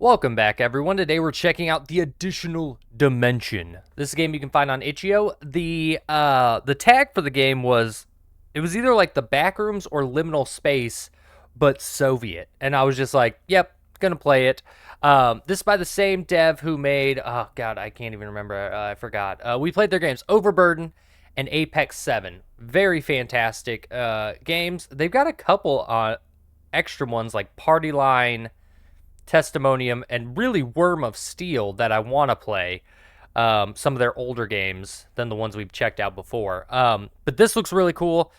Welcome back, everyone. Today we're checking out the Additional Dimension. This is a game you can find on Itch.io. The tag for the game was either like the Backrooms or Liminal Space, but Soviet. And I was just like, yep, gonna play it. This is by the same dev who made oh god, I can't even remember. I forgot. We played their games Overburden and Apex 7. Very fantastic games. They've got a couple extra ones like Party Line, Testimonium, and really Worm of Steel that I want to play. Some of their older games than the ones we've checked out before. But this looks really cool.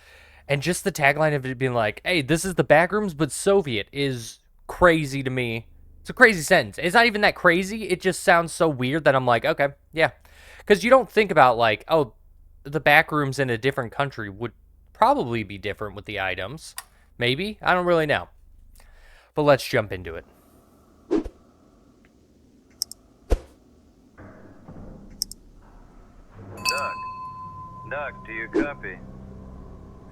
And just the tagline of it being like, hey, this is the Backrooms, but Soviet is crazy to me. It's a crazy sentence. It's not even that crazy. It just sounds so weird that I'm like, okay, yeah. Because you don't think about like, oh, the Backrooms in a different country would probably be different with the items. Maybe. I don't really know. But let's jump into it. Doc, do you copy?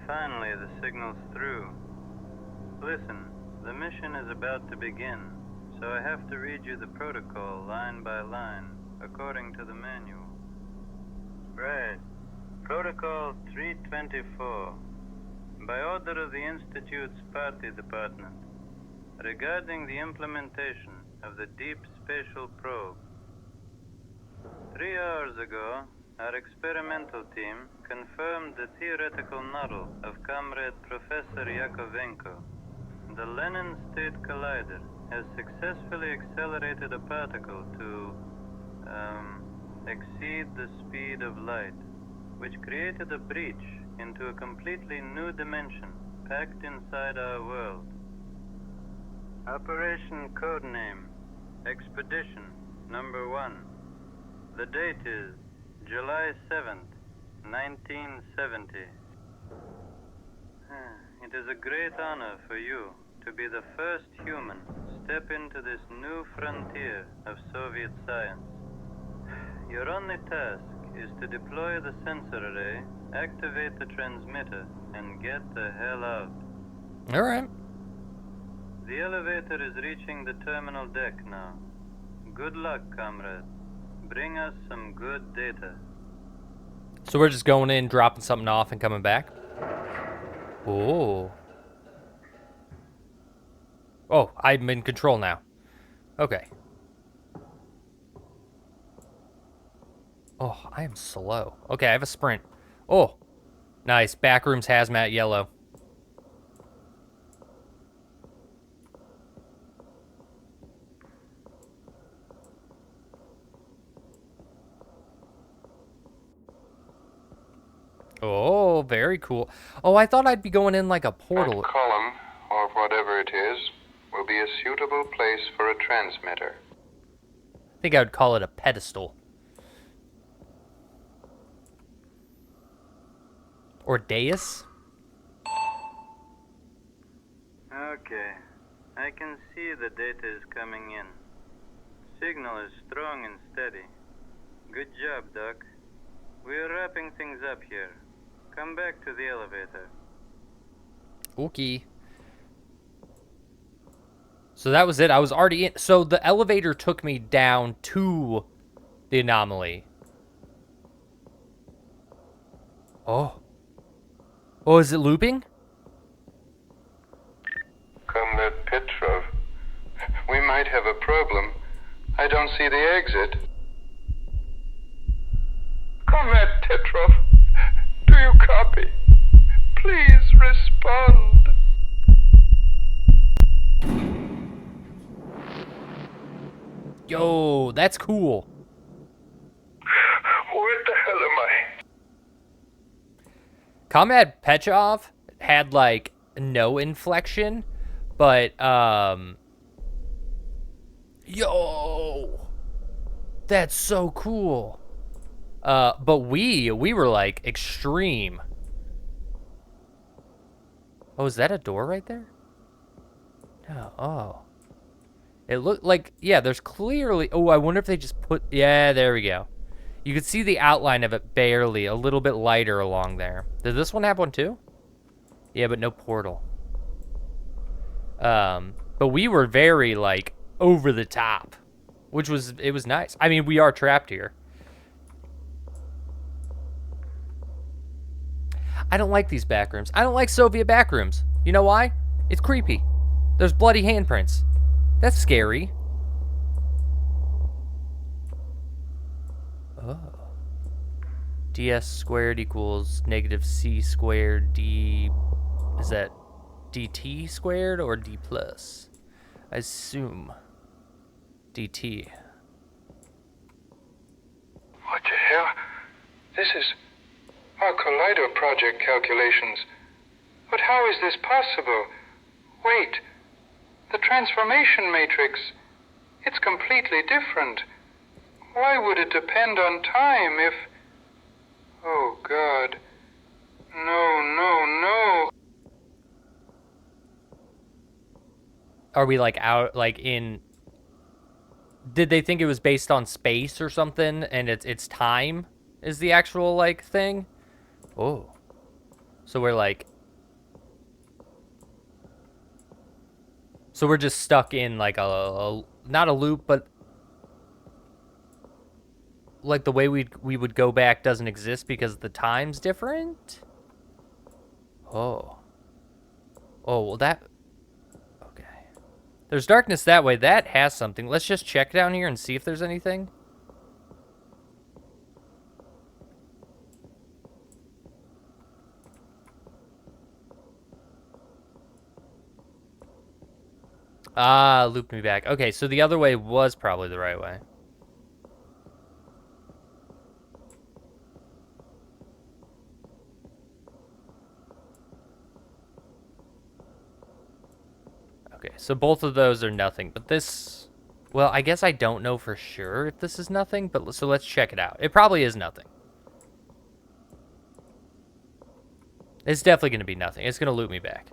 Finally, the signal's through. Listen, the mission is about to begin, so I have to read you the protocol line by line, according to the manual. Right. Protocol 324. By order of the Institute's Party Department, regarding the implementation of the Deep Spatial Probe. 3 hours ago, our experimental team confirmed the theoretical model of Comrade Professor Yakovenko. The Lenin State Collider has successfully accelerated a particle to, exceed the speed of light, which created a breach into a completely new dimension packed inside our world. Operation Codename Expedition Number 1. The date is July 7th, 1970. It is a great honor for you to be the first human step into this new frontier of Soviet science. Your only task is to deploy the sensor array, activate the transmitter, and get the hell out. All right. The elevator is reaching the terminal deck now. Good luck, comrade. Bring us some good data. So we're just going in, dropping something off, and coming back? Oh. Oh, I'm in control now. Okay. Oh, I am slow. Okay, I have a sprint. Oh, nice. Backrooms hazmat yellow. Oh, very cool. Oh, I thought I'd be going in like a portal. That column, or whatever it is, will be a suitable place for a transmitter. I think I would call it a pedestal. Or dais? Okay. I can see the data is coming in. Signal is strong and steady. Good job, Doc. We're wrapping things up here. Come back to the elevator. Okay. So that was it. I was already in. So the elevator took me down to the anomaly. Oh. Oh, is it looping? Comrade Petrov, we might have a problem. I don't see the exit. Comrade Petrov, do you copy? Please respond. Yo, that's cool. Where the hell am I? Comrade Petrov had like no inflection, but yo, that's so cool. But we were like extreme. Oh, is that a door right there? No. Oh. It looked like, yeah, there's clearly, oh, I wonder if they just put, yeah, there we go. You could see the outline of it barely, a little bit lighter along there. Did this one have one too? Yeah, but no portal. But we were very, like, over the top, which was nice. I mean, we are trapped here. I don't like these back rooms. I don't like Soviet back rooms. You know why? It's creepy. There's bloody handprints. That's scary. Oh. ds squared equals negative c squared d... Is that dt squared or d plus? I assume dt. What the hell? This is our Collider project calculations. But how is this possible? Wait. The transformation matrix. It's completely different. Why would it depend on time if... Oh, God. No, no, no. Are we like out, like in... Did they think it was based on space or something and it's time is the actual like thing? Oh. So we're like... So we're just stuck in like a not a loop, but like the way we would go back doesn't exist because the time's different? Oh. Oh, well that... Okay. There's darkness that way. That has something. Let's just check down here and see if there's anything. Ah, looped me back. Okay, so the other way was probably the right way. Okay, so both of those are nothing, but this... Well, I guess I don't know for sure if this is nothing, but so let's check it out. It probably is nothing. It's definitely going to be nothing. It's going to loop me back.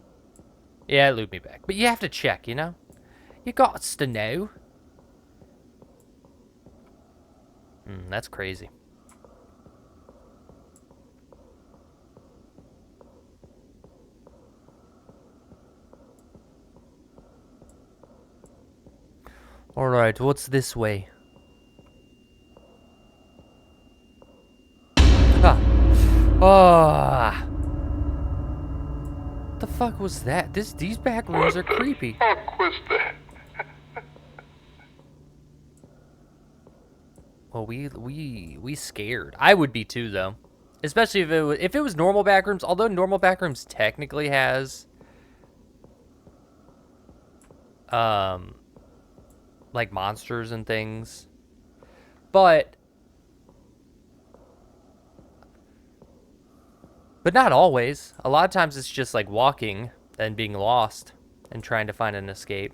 Yeah, it looped me back. But you have to check, you know? You got to know. That's crazy. Alright, what's this way? Ah. Oh. What the fuck was that? These back rooms are creepy. What the fuck was that? Well, we scared. I would be too, though. Especially if it was normal backrooms. Although normal backrooms technically has, like monsters and things, but not always. A lot of times it's just like walking and being lost and trying to find an escape.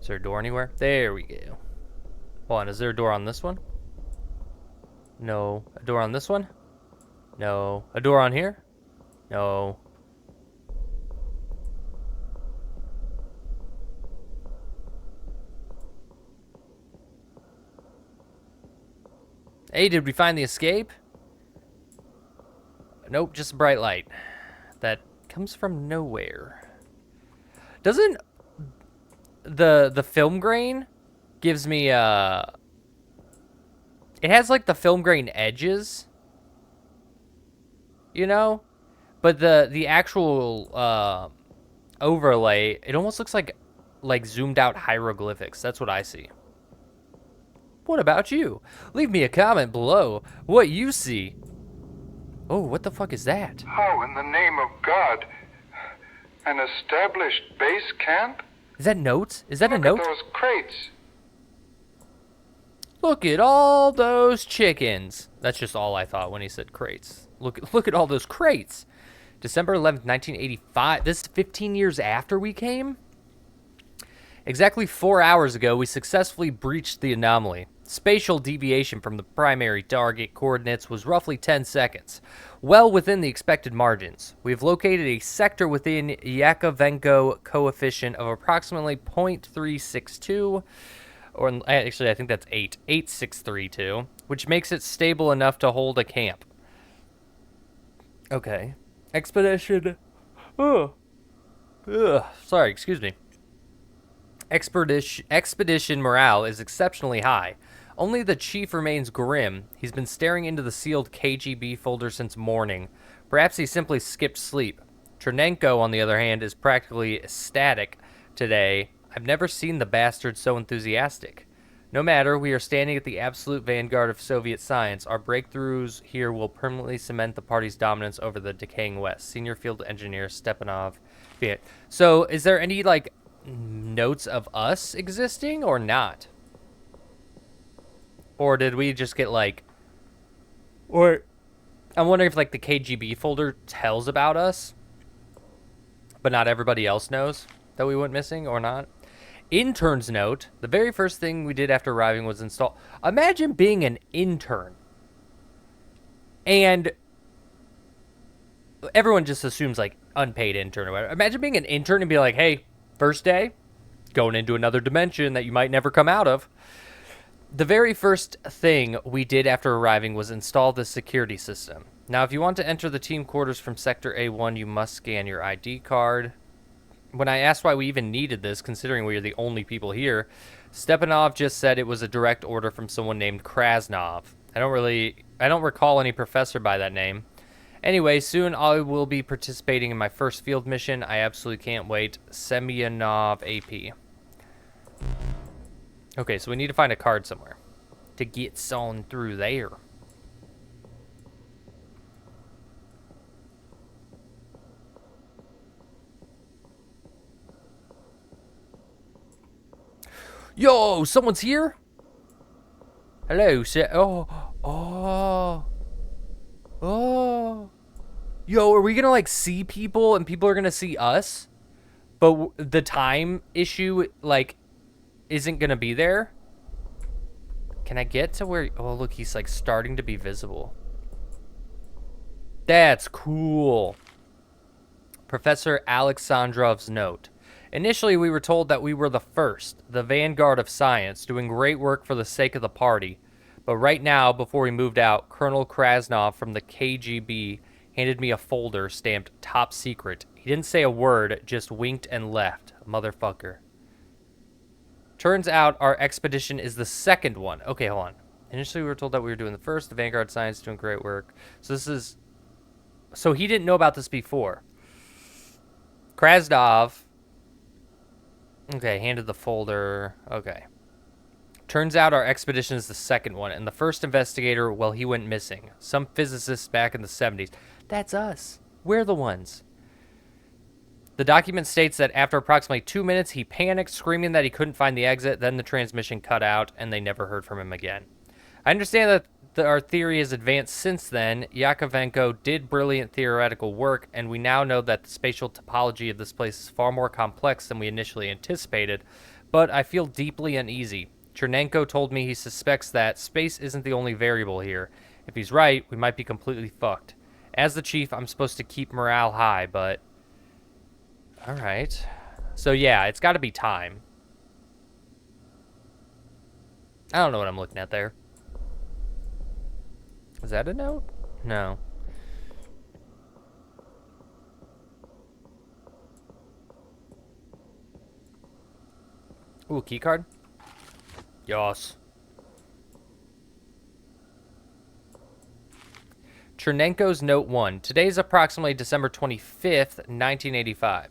Is there a door anywhere? There we go. Hold on, is there a door on this one? No. A door on this one? No. A door on here? No. Hey, did we find the escape? Nope, just a bright light. That comes from nowhere. Doesn't... The film grain gives me it has like the film grain edges, you know, but the actual overlay, it almost looks like zoomed out hieroglyphics. That's what I see. What about you? Leave me a comment below what you see. Oh, what the fuck is that? How in the name of God? An established base camp? Is that notes? Is that a Look note? at those crates. Look at all those chickens. That's just all I thought when he said crates. Look at all those crates. December 11th, 1985. This is 15 years after we came? Exactly 4 hours ago, we successfully breached the anomaly. Spatial deviation from the primary target coordinates was roughly 10 seconds, well within the expected margins. We've located a sector within Yakovenko coefficient of approximately 0.362, or actually I think that's 8.632, which makes it stable enough to hold a camp. Okay. Expedition. Sorry, excuse me. Expedition morale is exceptionally high. Only the chief remains grim. He's been staring into the sealed KGB folder since morning. Perhaps he simply skipped sleep. Chernenko, on the other hand, is practically ecstatic today. I've never seen the bastard so enthusiastic. No matter, we are standing at the absolute vanguard of Soviet science. Our breakthroughs here will permanently cement the party's dominance over the decaying West. Senior field engineer Stepanov. Yeah. So, is there any, like, notes of us existing or not? Or did we just get, like... Or... I'm wondering if, like, the KGB folder tells about us, but not everybody else knows that we went missing or not. Intern's note. The very first thing we did after arriving was install... Imagine being an intern. And everyone just assumes, like, unpaid intern or whatever. Imagine being an intern and be like, hey, first day, going into another dimension that you might never come out of. The very first thing we did after arriving was install the security system. Now, if you want to enter the team quarters from Sector A1, you must scan your ID card. When I asked why we even needed this, considering we are the only people here, Stepanov just said it was a direct order from someone named Krasnov. I don't recall any professor by that name. Anyway, soon I will be participating in my first field mission. I absolutely can't wait. Semyonov AP. Okay, so we need to find a card somewhere to get on through there. Yo, someone's here? Hello, sir. Oh. Yo, are we gonna, like, see people and people are gonna see us? But the time issue, like, isn't gonna be there? Can I get to where... Oh, look, he's, like, starting to be visible. That's cool. Professor Alexandrov's note. Initially, we were told that we were the first, the vanguard of science, doing great work for the sake of the party. But right now, before we moved out, Colonel Krasnov from the KGB handed me a folder stamped top secret. He didn't say a word, just winked and left. Motherfucker. Turns out our expedition is the second one. Okay, hold on. Initially, we were told that we were doing the first, the vanguard science, doing great work. So this is... So he didn't know about this before. Krasnov... Okay, handed the folder. Okay. Turns out our expedition is the second one, and the first investigator, well, he went missing. Some physicist back in the 70s. That's us. We're the ones. The document states that after approximately 2 minutes, he panicked, screaming that he couldn't find the exit. Then the transmission cut out, and they never heard from him again. I understand that our theory has advanced since then. Yakovenko did brilliant theoretical work, and we now know that the spatial topology of this place is far more complex than we initially anticipated, but I feel deeply uneasy. Chernenko told me he suspects that space isn't the only variable here. If he's right, we might be completely fucked. As the chief, I'm supposed to keep morale high, but... Alright. So yeah, it's gotta be time. I don't know what I'm looking at there. Is that a note? No. Ooh, keycard? Yos. Chernenko's Note 1. Today is approximately December 25th, 1985.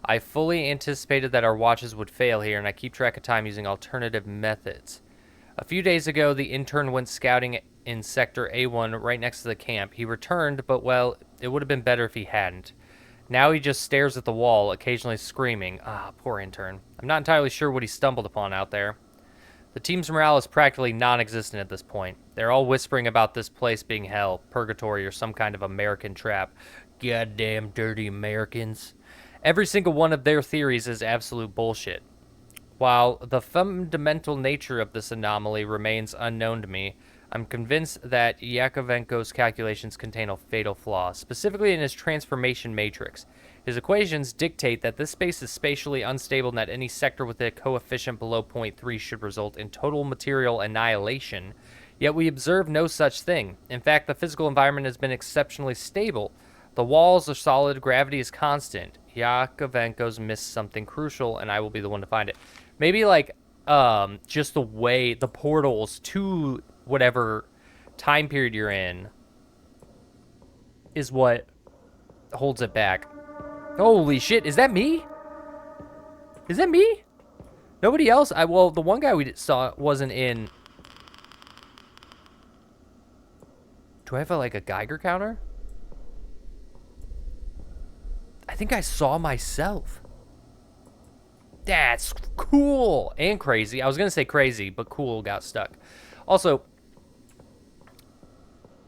I fully anticipated that our watches would fail here, and I keep track of time using alternative methods. A few days ago, the intern went scouting in Sector A1 right next to the camp. He returned, but, well, it would have been better if he hadn't. Now he just stares at the wall, occasionally screaming. Ah, poor intern. I'm not entirely sure what he stumbled upon out there. The team's morale is practically non-existent at this point. They're all whispering about this place being hell, purgatory, or some kind of American trap. Goddamn dirty Americans. Every single one of their theories is absolute bullshit. While the fundamental nature of this anomaly remains unknown to me, I'm convinced that Yakovenko's calculations contain a fatal flaw, specifically in his transformation matrix. His equations dictate that this space is spatially unstable and that any sector with a coefficient below 0.3 should result in total material annihilation. Yet we observe no such thing. In fact, the physical environment has been exceptionally stable. The walls are solid, gravity is constant. Yakovenko's missed something crucial, and I will be the one to find it. Maybe like just the way the portals to whatever time period you're in is what holds it back. Holy shit, is that me? Is that me? Nobody else? Well, the one guy we saw wasn't in. Do I have like a Geiger counter? I think I saw myself. That's cool and crazy. I was gonna say crazy, but cool got stuck. Also,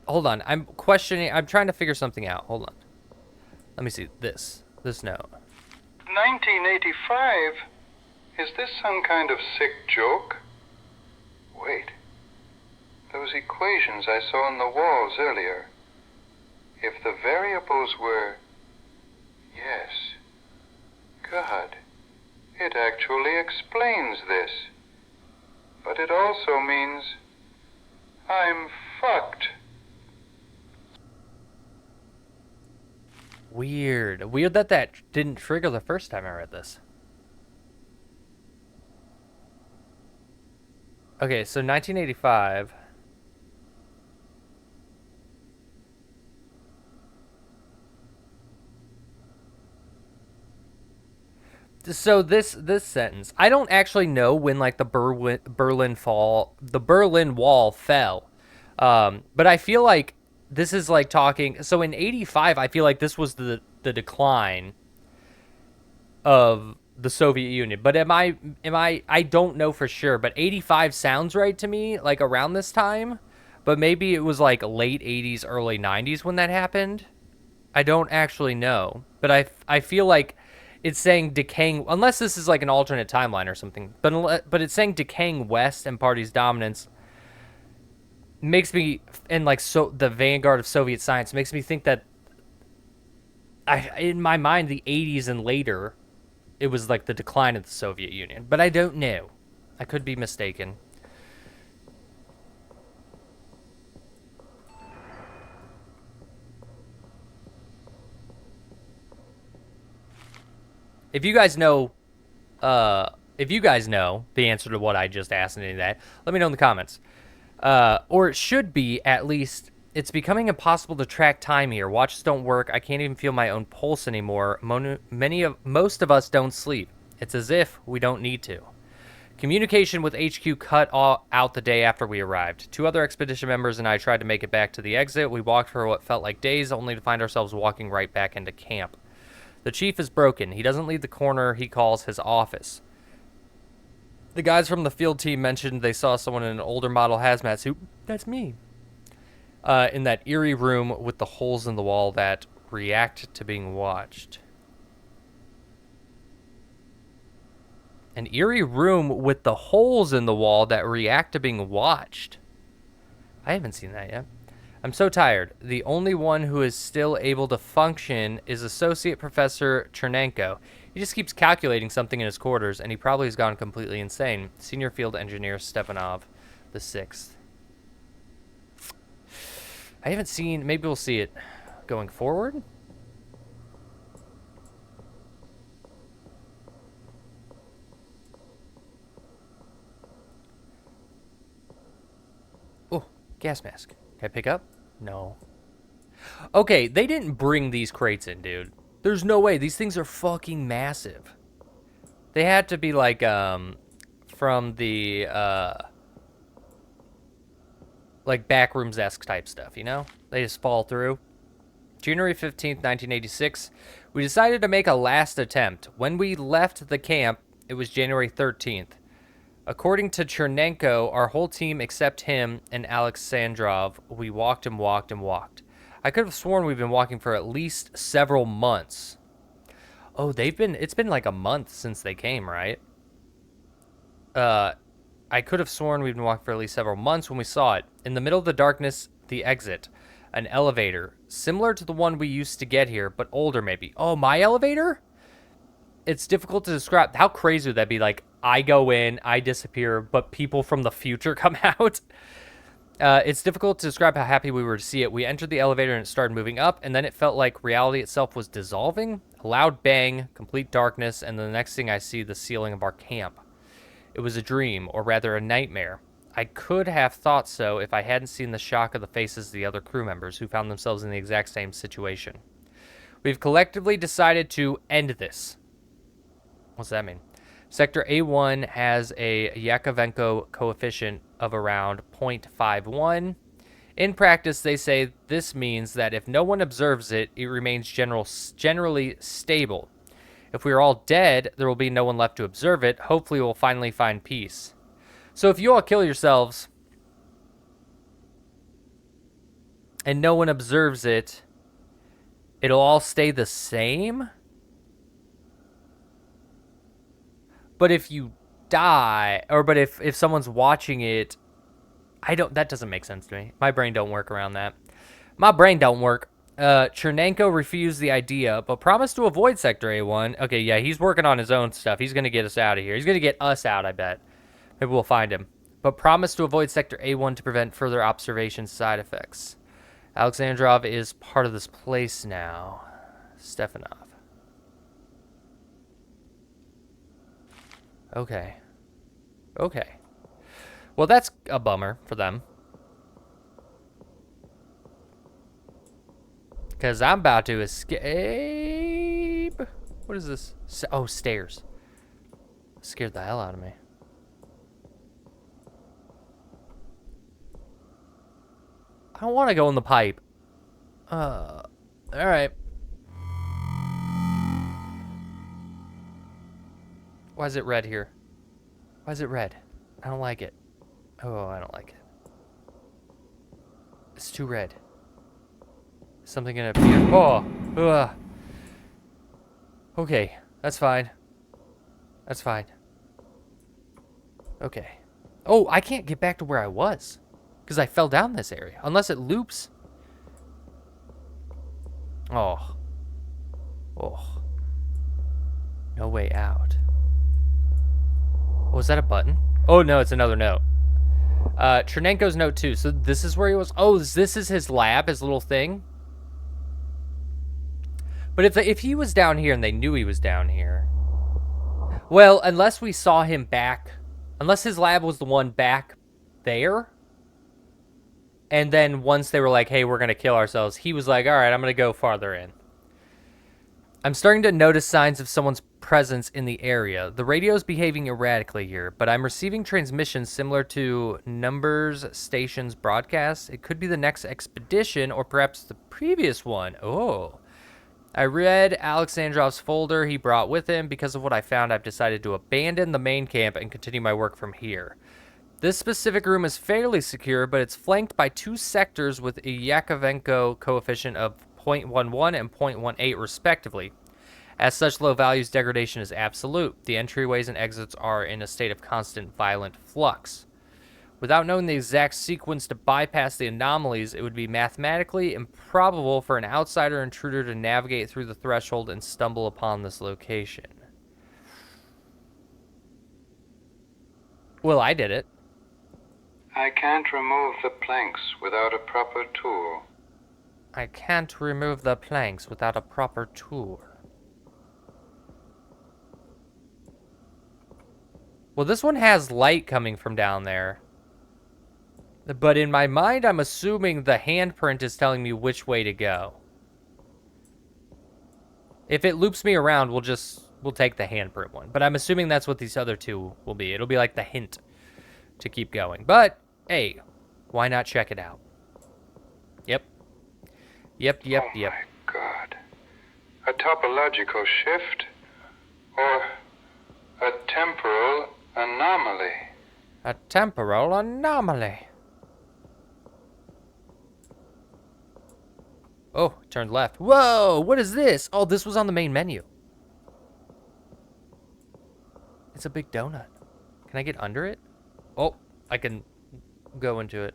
hold on. I'm questioning. I'm trying to figure something out. Hold on. Let me see this note. 1985? Is this some kind of sick joke? Wait. Those equations I saw on the walls earlier. If the variables were... Yes. God. It actually explains this. But it also means... I'm fucked. Weird. Weird that didn't trigger the first time I read this. Okay, so 1985. So this sentence, I don't actually know when like the Berlin Wall fell, but I feel like this is like talking. So in '85, I feel like this was the decline of the Soviet Union. But am I? I don't know for sure. But '85 sounds right to me, like around this time. But maybe it was like late '80s, early '90s when that happened. I don't actually know, but I feel like it's saying decaying, unless this is like an alternate timeline or something. But it's saying decaying West and party's dominance makes me, and like so the vanguard of Soviet science makes me think that in my mind the 80s and later it was like the decline of the Soviet Union. But I don't know. I could be mistaken. If you guys know the answer to what I just asked and any of that, let me know in the comments. Or it should be, at least, it's becoming impossible to track time here. Watches don't work. I can't even feel my own pulse anymore. Most of us don't sleep. It's as if we don't need to. Communication with HQ cut out the day after we arrived. 2 other expedition members and I tried to make it back to the exit. We walked for what felt like days, only to find ourselves walking right back into camp. The chief is broken. He doesn't leave the corner he calls his office. The guys from the field team mentioned they saw someone in an older model hazmat suit. That's me. In that eerie room with the holes in the wall that react to being watched. An eerie room with the holes in the wall that react to being watched. I haven't seen that yet. I'm so tired. The only one who is still able to function is Associate Professor Chernenko. He just keeps calculating something in his quarters, and he probably has gone completely insane. Senior Field Engineer Stepanov, the 6th. I haven't seen... Maybe we'll see it going forward? Oh, gas mask. Can I pick up? No. Okay, they didn't bring these crates in, dude. There's no way. These things are fucking massive. They had to be like, from the, like backrooms-esque type stuff, you know? They just fall through. January 15th, 1986. We decided to make a last attempt. When we left the camp, it was January 13th. According to Chernenko, our whole team except him and Alexandrov, we walked and walked and walked. I could have sworn we've been walking for at least several months. Oh, it's been like a month since they came, right? I could have sworn we've been walking for at least several months when we saw it. In the middle of the darkness, the exit. An elevator. Similar to the one we used to get here, but older maybe. Oh, my elevator? It's difficult to describe. How crazy would that be? Like, I go in, I disappear, but people from the future come out. It's difficult to describe how happy we were to see it. We entered the elevator and it started moving up, and then it felt like reality itself was dissolving. A loud bang, complete darkness, and the next thing I see, the ceiling of our camp. It was a dream, or rather a nightmare. I could have thought so if I hadn't seen the shock of the faces of the other crew members who found themselves in the exact same situation. We've collectively decided to end this. What's that mean? Sector A1 has a Yakovenko coefficient of around 0.51. In practice, they say this means that if no one observes it, it remains generally stable. If we are all dead, there will be no one left to observe it. Hopefully, we'll finally find peace. So if you all kill yourselves and no one observes it, it'll all stay the same? But if you die, but if someone's watching it, that doesn't make sense to me. My brain don't work around that. My brain don't work. Chernenko refused the idea, but promised to avoid Sector A1. Okay, yeah, he's working on his own stuff. He's going to get us out of here. He's going to get us out, I bet. Maybe we'll find him. But promised to avoid Sector A1 to prevent further observation side effects. Alexandrov is part of this place now. Stefanov. Okay. Okay. Well, that's a bummer for them. Because I'm about to escape. What is this? Oh, stairs. Scared the hell out of me. I don't want to go in the pipe. Alright. Why is it red here? Why is it red? I don't like it. Oh, I don't like it. It's too red. Is something gonna appear? Oh! Ugh. Okay, that's fine. That's fine. Okay. Oh, I can't get back to where I was. Because I fell down this area. Unless it loops. Oh. Oh. No way out. Oh, is that a button? Oh, no, it's another note. Chernenko's note, too. So this is where he was. Oh, this is his lab, his little thing. But if he was down here and they knew he was down here. Well, unless we saw him back. Unless his lab was the one back there. And then once they were like, hey, we're going to kill ourselves, he was like, all right, I'm going to go farther in. I'm starting to notice signs of someone's presence in the area. The radio's behaving erratically here, but I'm receiving transmissions similar to Numbers Station's broadcasts. It could be the next expedition or perhaps the previous one. Oh. I read Alexandrov's folder he brought with him. Because of what I found, I've decided to abandon the main camp and continue my work from here. This specific room is fairly secure, but it's flanked by two sectors with a Yakovenko coefficient of 0.11 and 0.18 respectively. As such low values, degradation is absolute. The entryways and exits are in a state of constant violent flux. Without knowing the exact sequence to bypass the anomalies, it would be mathematically improbable for an outsider intruder to navigate through the threshold and stumble upon this location. Well, I did it. I can't remove the planks without a proper tool. I can't remove the planks without a proper tool. Well, this one has light coming from down there. But in my mind, I'm assuming the handprint is telling me which way to go. If it loops me around, we'll take the handprint one. But I'm assuming that's what these other two will be. It'll be like the hint to keep going. But, hey, why not check it out? Yep. Yep. Oh my God. A topological shift? Or a temporal anomaly? A temporal anomaly. Oh, turned left. Whoa, what is this? Oh, this was on the main menu. It's a big donut. Can I get under it? Oh, I can go into it.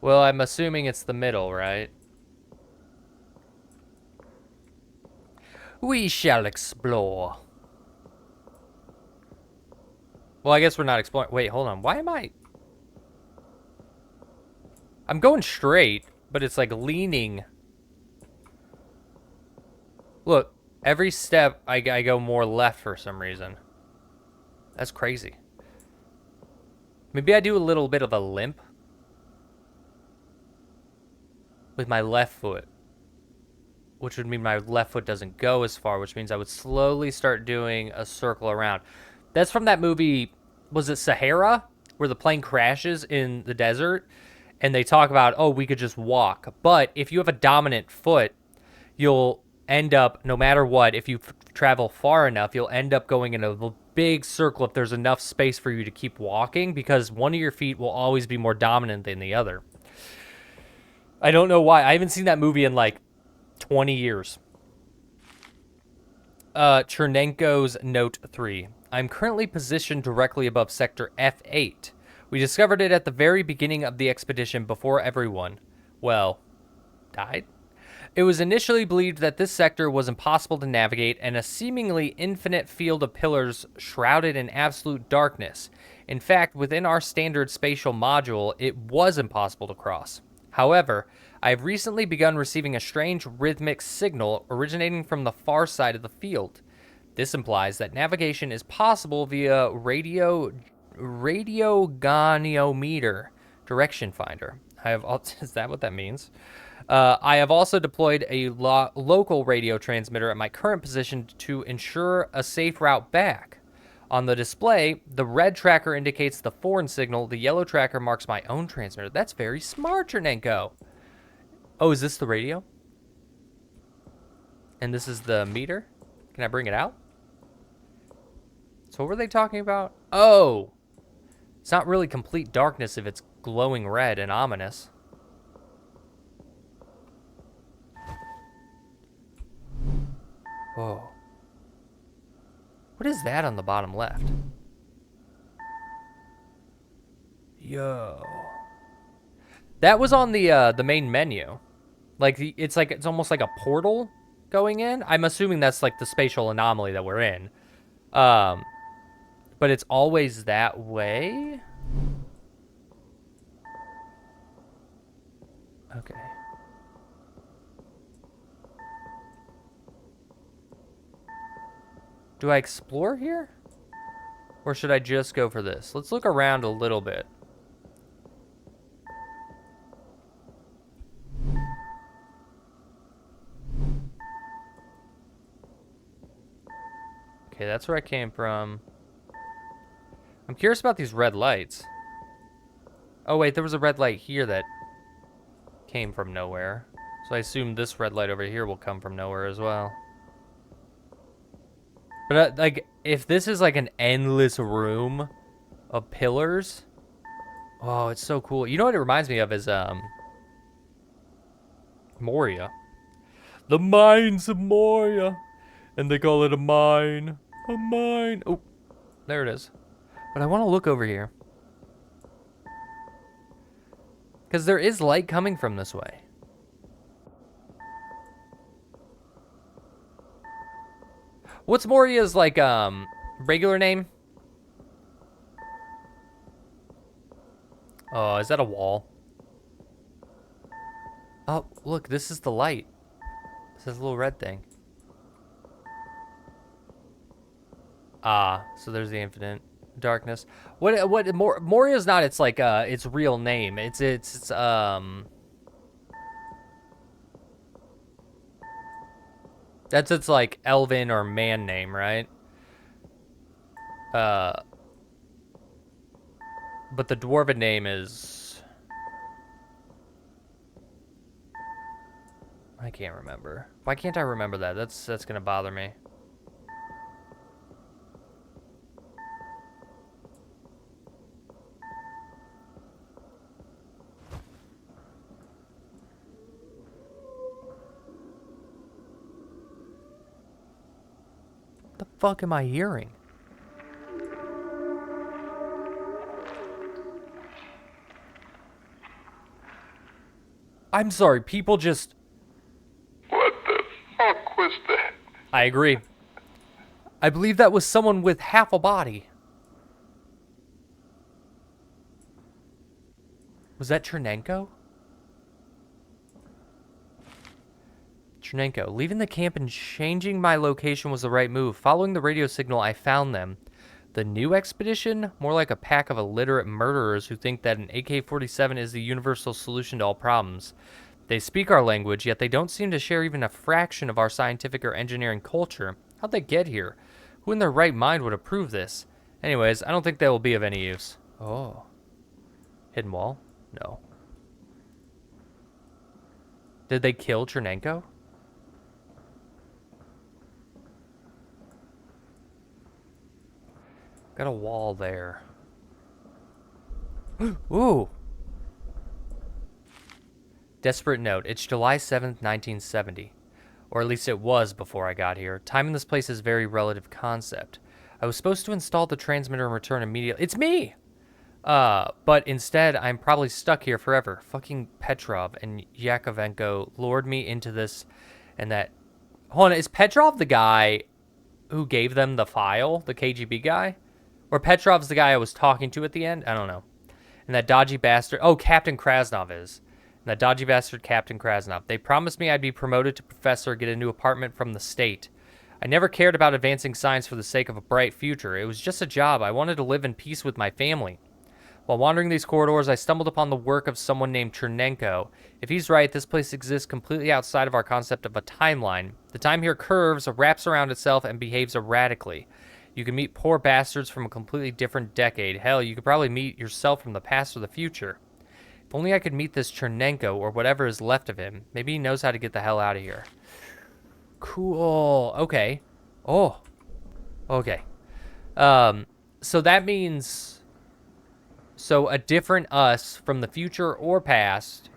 Well, I'm assuming it's the middle, right? We shall explore. Well, I guess we're not exploring. Wait, hold on. Why am I... I'm going straight, but it's like leaning. Look, every step I go more left for some reason. That's crazy. Maybe I do a little bit of a limp with my left foot, which would mean my left foot doesn't go as far, which means I would slowly start doing a circle around. That's from that movie, was it Sahara, where the plane crashes in the desert, and they talk about, oh, we could just walk. But if you have a dominant foot, you'll end up, no matter what, if you travel far enough, you'll end up going in a big circle if there's enough space for you to keep walking, because one of your feet will always be more dominant than the other. I don't know why. I haven't seen that movie in like 20 years. Chernenko's Note 3. I'm currently positioned directly above Sector F8. We discovered it at the very beginning of the expedition before everyone, well, died. It was initially believed that this sector was impossible to navigate and a seemingly infinite field of pillars shrouded in absolute darkness. In fact, within our standard spatial module, it was impossible to cross. However, I have recently begun receiving a strange rhythmic signal originating from the far side of the field. This implies that navigation is possible via radiogoniometer direction finder. Is that what that means? I have also deployed a local radio transmitter at my current position to ensure a safe route back. On the display, the red tracker indicates the foreign signal. The yellow tracker marks my own transmitter. That's very smart, Chernenko. Oh, is this the radio? And this is the meter? Can I bring it out? So what were they talking about? Oh! It's not really complete darkness if it's glowing red and ominous. Whoa. What is that on the bottom left? Yo. That was on the main menu. It's almost like a portal going in. I'm assuming that's like the spatial anomaly that we're in. But it's always that way. Okay. Do I explore here? Or should I just go for this? Let's look around a little bit. Okay, that's where I came from. I'm curious about these red lights. Oh wait, there was a red light here that came from nowhere. So I assume this red light over here will come from nowhere as well. But like, if this is like an endless room of pillars, oh, it's so cool. You know what it reminds me of is Moria. The mines of Moria. And they call it a mine. A mine. Oh, there it is. But I want to look over here. Because there is light coming from this way. What's Moria's, like, regular name? Oh, is that a wall? Oh, look, this is the light. This is a little red thing. Ah, so there's the infinite darkness. What Moria's not its like its real name. It's that's its like elven or man name, right? But the dwarven name is, I can't remember. Why can't I remember that? That's gonna bother me. What the fuck am I hearing? I'm sorry, people just... What the fuck was that? I agree. I believe that was someone with half a body. Was that Chernenko? Leaving the camp and changing my location was the right move. Following the radio signal, I found them. The new expedition? More like a pack of illiterate murderers who think that an AK-47 is the universal solution to all problems. They speak our language, yet they don't seem to share even a fraction of our scientific or engineering culture. How'd they get here? Who in their right mind would approve this? Anyways, I don't think they will be of any use. Oh. Hidden wall? No. Did they kill Chernenko? Got a wall there. Ooh. Desperate note. It's July 7th, 1970. Or at least it was before I got here. Time in this place is a very relative concept. I was supposed to install the transmitter and return immediately. It's me! But instead, I'm probably stuck here forever. Fucking Petrov and Yakovenko lured me into this and that. Hold on, is Petrov the guy who gave them the file? The KGB guy? Or Petrov's the guy I was talking to at the end? I don't know. And that dodgy bastard. Oh, Captain Krasnov is. And that dodgy bastard Captain Krasnov. They promised me I'd be promoted to professor, get a new apartment from the state. I never cared about advancing science for the sake of a bright future. It was just a job. I wanted to live in peace with my family. While wandering these corridors, I stumbled upon the work of someone named Chernenko. If he's right, this place exists completely outside of our concept of a timeline. The time here curves, wraps around itself, and behaves erratically. You can meet poor bastards from a completely different decade. Hell, you could probably meet yourself from the past or the future. If only I could meet this Chernenko, or whatever is left of him. Maybe he knows how to get the hell out of here. Cool. Okay. Oh. Okay. So that means... So a different us from the future or past.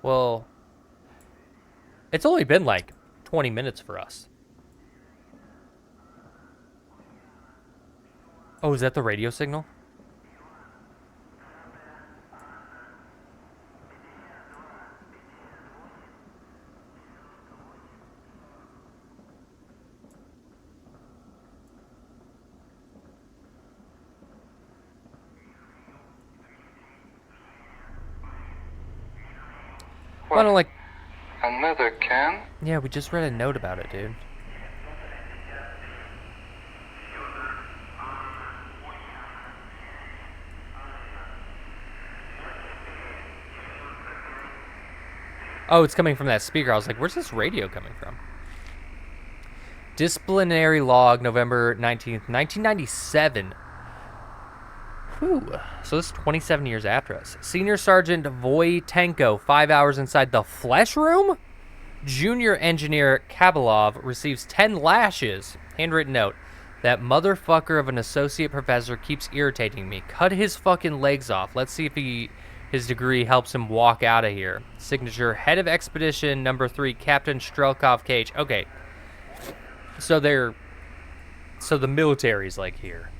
Well, it's only been like 20 minutes for us. Oh, is that the radio signal? I don't like... Another can? Yeah, we just read a note about it, dude. Oh, it's coming from that speaker. I was like, where's this radio coming from? Disciplinary log, November 19th, 1997. Whew. So this is 27 years after us. Senior Sergeant Voitenko, 5 hours inside the flesh room? Junior Engineer Kabalov receives 10 lashes. Handwritten note. That motherfucker of an associate professor keeps irritating me. Cut his fucking legs off. Let's see if his degree helps him walk out of here. Signature, Head of Expedition number 3, Captain Strelkov Cage. Okay. So the military's like here.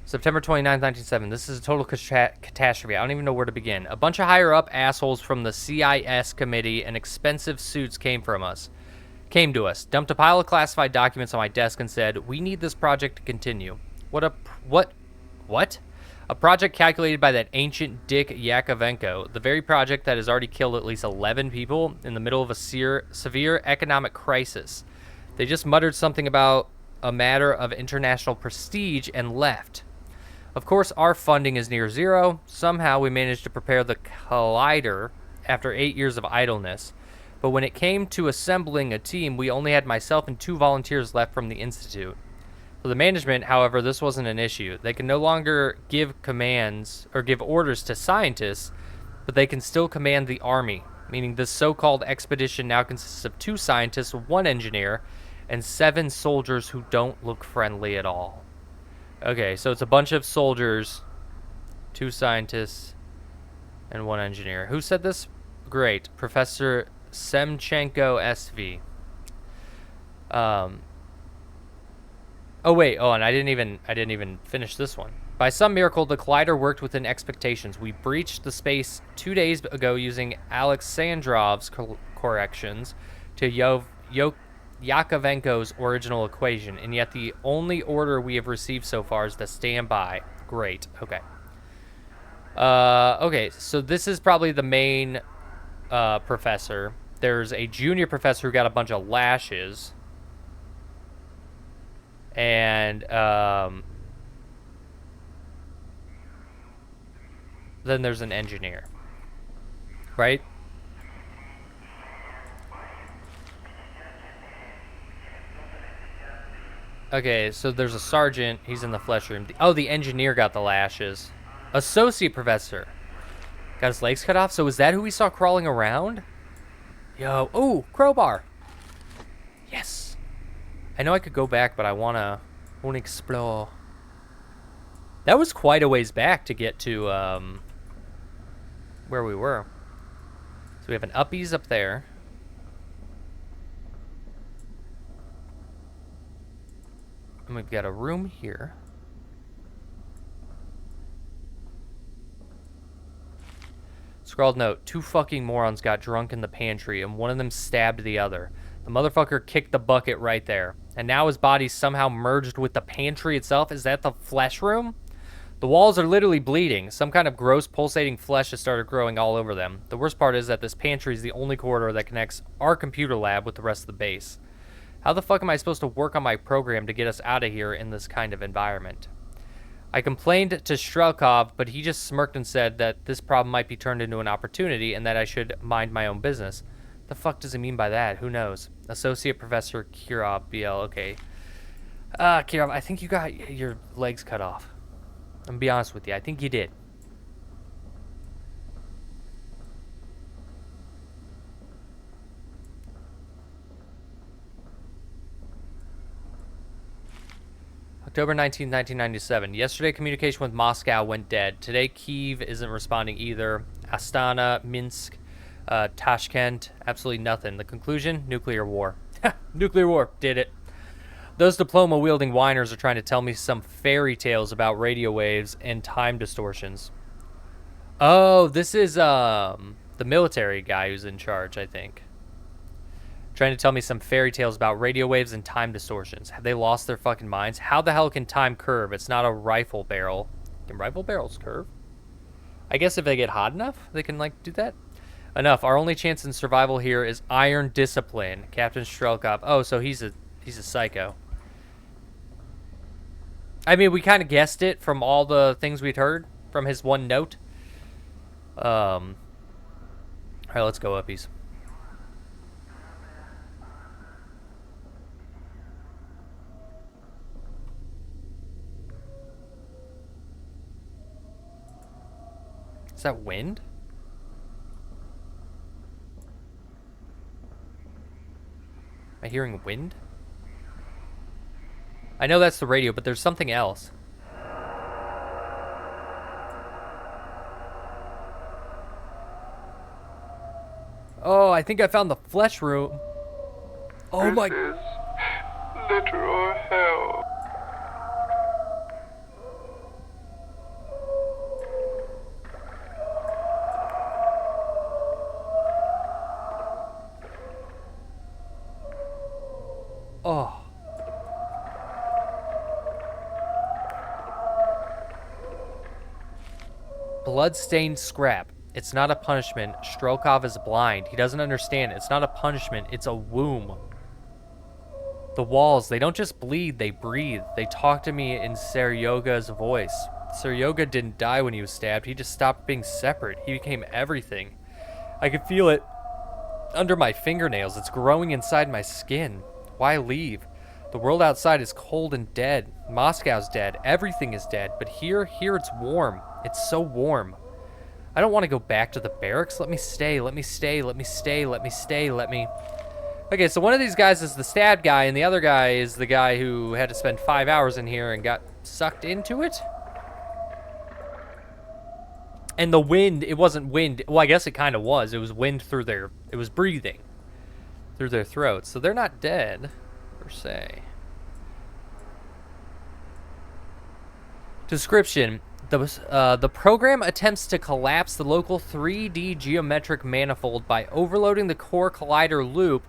September 29th, 1907. This is a total catastrophe. I don't even know where to begin. A bunch of higher-up assholes from the CIS committee and expensive suits came to us, dumped a pile of classified documents on my desk and said, "We need this project to continue." What? A project calculated by that ancient dick Yakovenko, the very project that has already killed at least 11 people in the middle of a severe economic crisis. They just muttered something about a matter of international prestige and left. Of course, our funding is near zero. Somehow we managed to prepare the Collider after 8 years of idleness. But when it came to assembling a team, we only had myself and 2 volunteers left from the Institute. For the management, however, this wasn't an issue. They can no longer give commands or give orders to scientists, but they can still command the army, meaning this so-called expedition now consists of 2 scientists, 1 engineer, and 7 soldiers who don't look friendly at all. Okay, so it's a bunch of soldiers, 2 scientists, and 1 engineer. Who said this? Great. Professor Semchenko SV. Oh wait, and I didn't even finish this one. By some miracle, the Collider worked within expectations. We breached the space 2 days ago using Alexandrov's corrections to Yakovenko's original equation, and yet the only order we have received so far is to stand by. Great. Okay. Okay, so this is probably the main professor. There's a junior professor who got a bunch of lashes. And then there's an engineer. Right? Okay, so there's a sergeant. He's in the flesh room. Oh, the engineer got the lashes. Associate professor got his legs cut off. So is that who we saw crawling around? Yo, oh, crowbar. Yes. I know I could go back, but I wanna explore. That was quite a ways back to get to where we were. So we have an uppies up there. And we've got a room here. Scrawled note, 2 fucking morons got drunk in the pantry and one of them stabbed the other. The motherfucker kicked the bucket right there. And now his body's somehow merged with the pantry itself. Is that the flesh room? The walls are literally bleeding. Some kind of gross pulsating flesh has started growing all over them. The worst part is that this pantry is the only corridor that connects our computer lab with the rest of the base. How the fuck am I supposed to work on my program to get us out of here in this kind of environment? I complained to Strelkov, but he just smirked and said that this problem might be turned into an opportunity and that I should mind my own business. The fuck does he mean by that? Who knows? Associate Professor Kirov, BL, okay. Kirov, I think you got your legs cut off. I'm gonna be honest with you, I think you did. October 19th, 1997. Yesterday, communication with Moscow went dead. Today, Kyiv isn't responding either. Astana, Minsk, Tashkent, absolutely nothing. The conclusion? Nuclear war. Nuclear war. Did it. Those diploma-wielding whiners are trying to tell me some fairy tales about radio waves and time distortions. Oh, this is the military guy who's in charge, I think. Trying to tell me some fairy tales about radio waves and time distortions. Have they lost their fucking minds? How the hell can time curve? It's not a rifle barrel. Can rifle barrels curve? I guess if they get hot enough, they can, like, do that. Enough. Our only chance in survival here is iron discipline. Captain Strelkov. Oh, so he's a psycho. I mean, we kind of guessed it from all the things we'd heard from his one note. All right, let's go uppies. Is that wind? Am I hearing wind? I know that's the radio, but there's something else. Oh, I think I found the flesh room. Oh my... This is literal hell. Oh. Blood-stained scrap. It's not a punishment. Strelkov is blind. He doesn't understand. It's not a punishment. It's a womb. The walls, they don't just bleed, they breathe. They talk to me in Seryoga's voice. Seryoga didn't die when he was stabbed. He just stopped being separate. He became everything. I could feel it under my fingernails. It's growing inside my skin. Why leave? The world outside is cold and dead. Moscow's dead. Everything is dead. But here it's warm. It's so warm. I don't want to go back to the barracks. Let me stay. Let me stay. Let me stay. Let me stay. Let me... Okay, so one of these guys is the stabbed guy, and the other guy is the guy who had to spend 5 hours in here and got sucked into it. And the wind, it wasn't wind. Well, I guess it kind of was. It was wind through their... It was breathing through their throats. So they're not dead, per se. Description. The program attempts to collapse the local 3D geometric manifold by overloading the core collider loop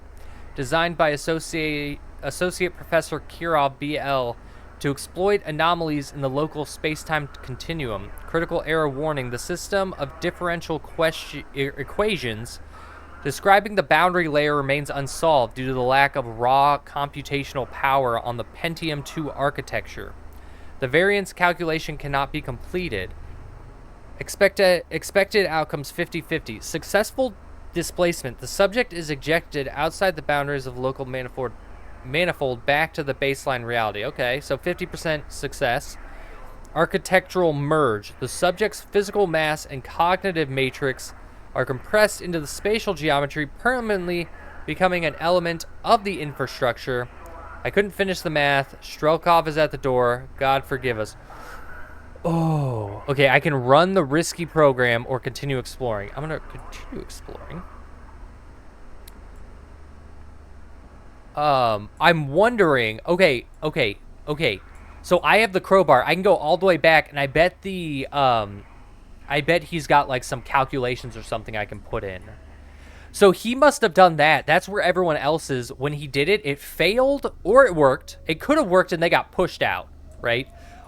designed by Associate Professor Kirov BL to exploit anomalies in the local space-time continuum. Critical error warning. The system of differential equations Describing the boundary layer remains unsolved due to the lack of raw computational power on the Pentium 2 architecture. The variance calculation cannot be completed. Expected outcomes 50-50. Successful displacement. The subject is ejected outside the boundaries of local manifold back to the baseline reality. Okay, so 50% success. Architectural merge. The subject's physical mass and cognitive matrix are compressed into the spatial geometry, permanently becoming an element of the infrastructure. I couldn't finish the math. Strelkov is at the door. God forgive us. Oh, okay, I can run the risky program or continue exploring. I'm going to continue exploring. I'm wondering, okay. So I have the crowbar. I can go all the way back, and I bet he's got like some calculations or something I can put in. So he must have done that. That's where everyone else is. When he did it, it failed or it worked. It could have worked and they got pushed out, right?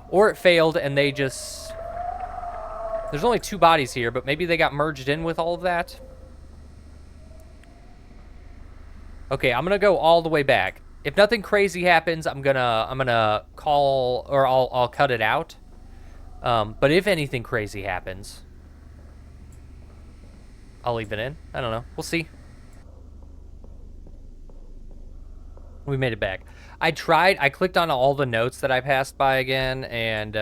Or it failed and they just... There's only 2 bodies here, but maybe they got merged in with all of that. Okay, I'm gonna go all the way back. If nothing crazy happens, I'm gonna call, or I'll cut it out. But if anything crazy happens, I'll leave it in. I don't know. We'll see. We made it back. I clicked on all the notes that I passed by again and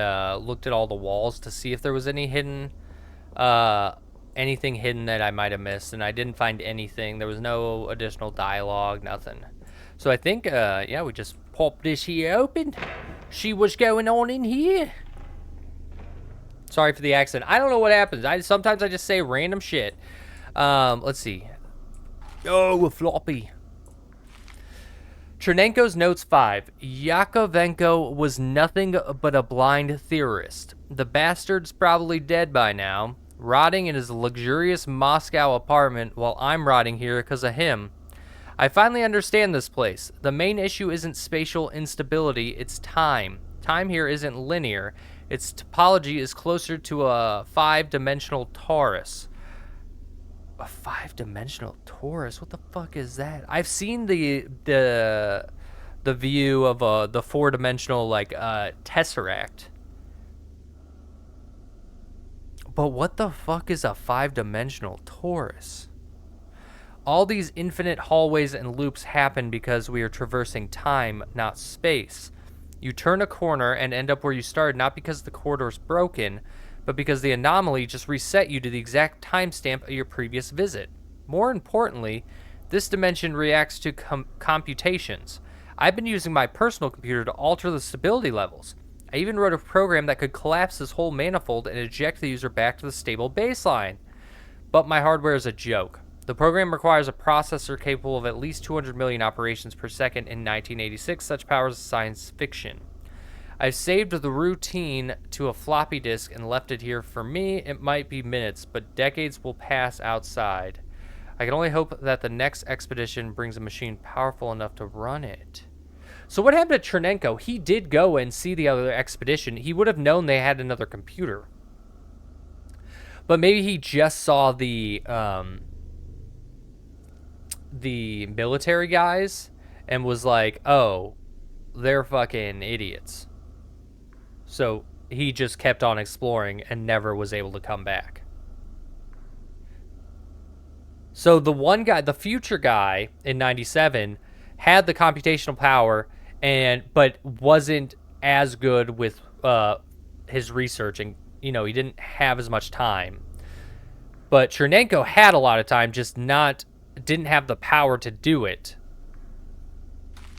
looked at all the walls to see if there was any hidden, anything hidden that I might have missed, and I didn't find anything. There was no additional dialogue, nothing. So I think, yeah, we just pop this here open. See what's going on in here. Sorry for the accent. I don't know what happens. Sometimes I just say random shit. Let's see. Oh, a floppy. Chernenko's notes 5. Yakovenko was nothing but a blind theorist. The bastard's probably dead by now, rotting in his luxurious Moscow apartment while I'm rotting here because of him. I finally understand this place. The main issue isn't spatial instability, it's time. Time here isn't linear. Its topology is closer to a 5-dimensional torus. A 5-dimensional torus? What the fuck is that? I've seen the view of the 4-dimensional like tesseract. But what the fuck is a 5-dimensional torus? All these infinite hallways and loops happen because we are traversing time, not space. You turn a corner and end up where you started, not because the corridor's broken, but because the anomaly just reset you to the exact timestamp of your previous visit. More importantly, this dimension reacts to computations. I've been using my personal computer to alter the stability levels. I even wrote a program that could collapse this whole manifold and eject the user back to the stable baseline. But my hardware is a joke. The program requires a processor capable of at least 200 million operations per second in 1986. Such power is science fiction. I've saved the routine to a floppy disk and left it here. For me, it might be minutes, but decades will pass outside. I can only hope that the next expedition brings a machine powerful enough to run it. So what happened to Chernenko? He did go and see the other expedition. He would have known they had another computer. But maybe he just saw the military guys and was like, oh, they're fucking idiots. So he just kept on exploring and never was able to come back. So the one guy, the future guy in 97, had the computational power, but wasn't as good with his research, and he didn't have as much time. But Chernenko had a lot of time, just didn't have the power to do it.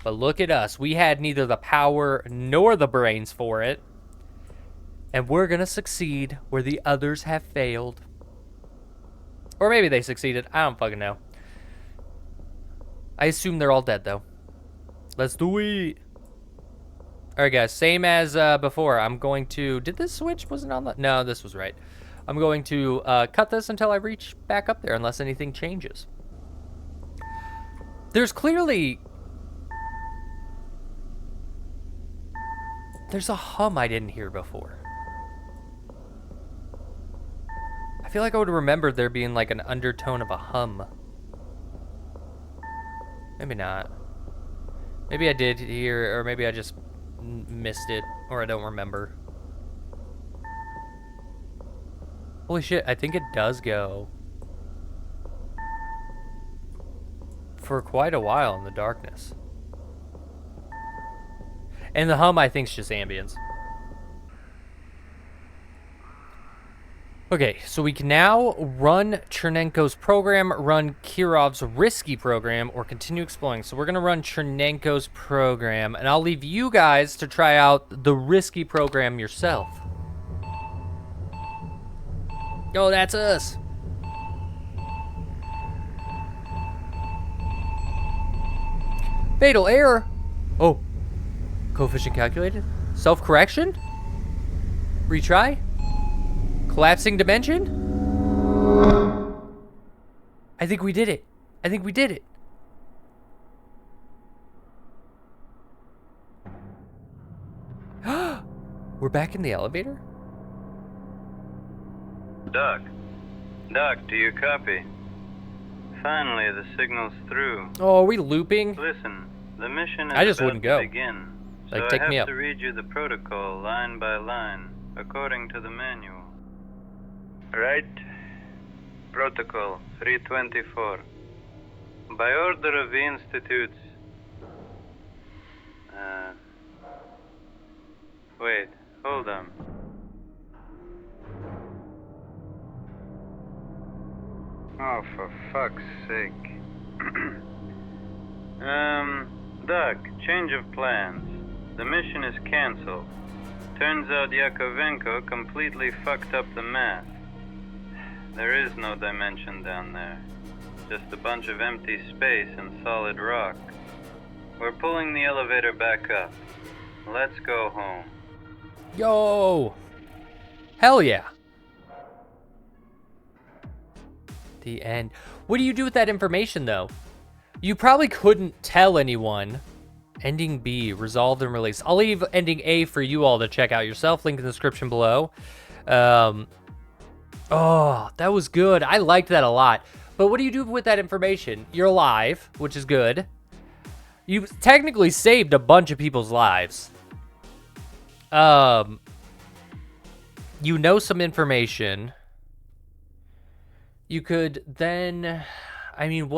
But look at us. We had neither the power nor the brains for it. And we're going to succeed where the others have failed. Or maybe they succeeded. I don't fucking know. I assume they're all dead, though. Let's do it. Alright, guys. Same as before. I'm going to... Did this switch? Wasn't on the... No, this was right. I'm going to cut this until I reach back up there, unless anything changes. There's clearly... There's a hum I didn't hear before. I feel like I would remember there being like an undertone of a hum. Maybe not. Maybe I did hear, or maybe I just missed it, or I don't remember. Holy shit, I think it does go for quite a while in the darkness. And the hum, I think, is just ambience. Okay, so we can now run Chernenko's program, run Kirov's risky program, or continue exploring. So we're going to run Chernenko's program, and I'll leave you guys to try out the risky program yourself. Oh, that's us. Fatal error. Oh. Coefficient calculated. Self-correction? Retry? Collapsing dimension? I think we did it. I think we did it. We're back in the elevator? Doc. Doc, do you copy? Finally, the signal's through. Oh, are we looping? Listen, the mission is I just about wouldn't to go. begin. Like, So take I me have up. to read you the protocol line by line, according to the manual. Right. Protocol 324. By order of the Institutes. Wait, hold on. Oh, for fuck's sake. Doc, change of plans. The mission is canceled. Turns out Yakovenko completely fucked up the math. There is no dimension down there. Just a bunch of empty space and solid rock. We're pulling the elevator back up. Let's go home. Yo! Hell yeah. The end. What do you do with that information, though? You probably couldn't tell anyone. Ending B, resolved and released. I'll leave ending A for you all to check out yourself. Link in the description below. Oh, that was good. I liked that a lot. But what do you do with that information? You're alive, which is good. You technically saved a bunch of people's lives. You know some information. You could then, I mean,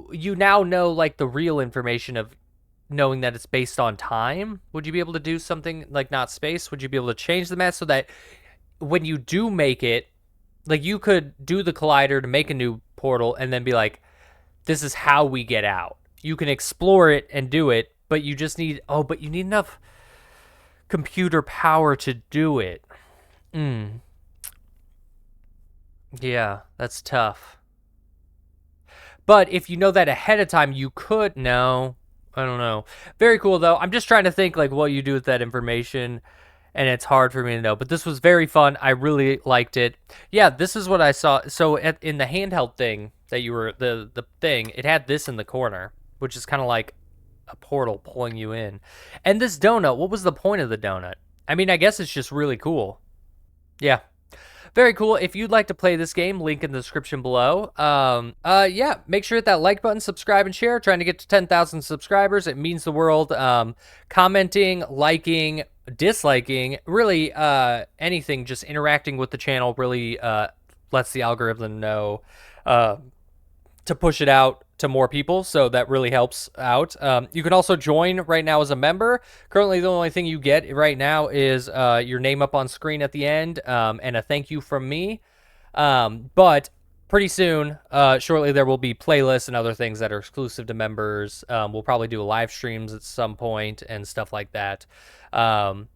you now know like the real information of knowing that it's based on time? Would you be able to do something like not space? Would you be able to change the math so that when you do make it, like you could do the collider to make a new portal and then be like, this is how we get out. You can explore it and do it, but you just need, but you need enough computer power to do it. Yeah, that's tough. But if you know that ahead of time, you could know. I don't know. Very cool, though. I'm just trying to think like what you do with that information, and it's hard for me to know. But this was very fun. I really liked it. Yeah, this is what I saw. So in the handheld thing that you were, the thing, it had this in the corner, which is kind of like a portal pulling you in. And this donut, what was the point of the donut? I mean, I guess it's just really cool. Yeah. Very cool. If you'd like to play this game, link in the description below. Yeah, make sure to hit that like button, subscribe, and share. Trying to get to 10,000 subscribers. It means the world. Commenting, liking, disliking, really anything, just interacting with the channel really lets the algorithm know to push it out to more people, so that really helps out. You can also join right now as a member. Currently, the only thing you get right now is your name up on screen at the end and a thank you from me. But pretty soon, shortly, there will be playlists and other things that are exclusive to members. We'll probably do live streams at some point and stuff like that. And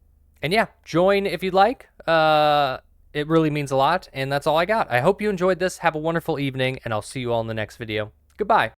yeah, join if you'd like. It really means a lot, and that's all I got. I hope you enjoyed this. Have a wonderful evening, and I'll see you all in the next video. Goodbye.